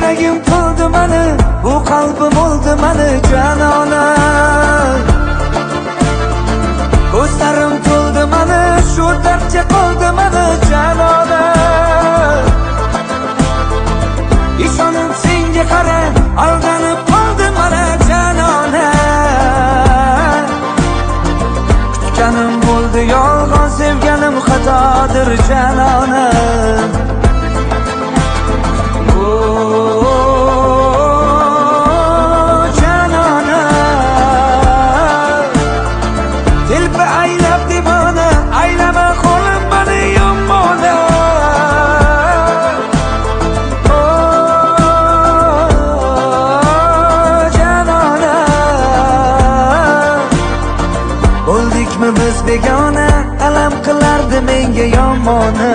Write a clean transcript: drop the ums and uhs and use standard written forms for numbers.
yuragim qildi mani, bu qalbim oldi mani janona. Ko'zlarim to'ldi mani, shu dardga qoldi mani janona. Ishonib senga qara, aldanib qoldim mana janona. Kutganim bo'ldi yolg'on, sevganim xatodir janona. Janona, telpa aylab devona, aylama qo'lim mani yomona. Janona, bo'ldikmi biz begona, alam qilardi menga yomona.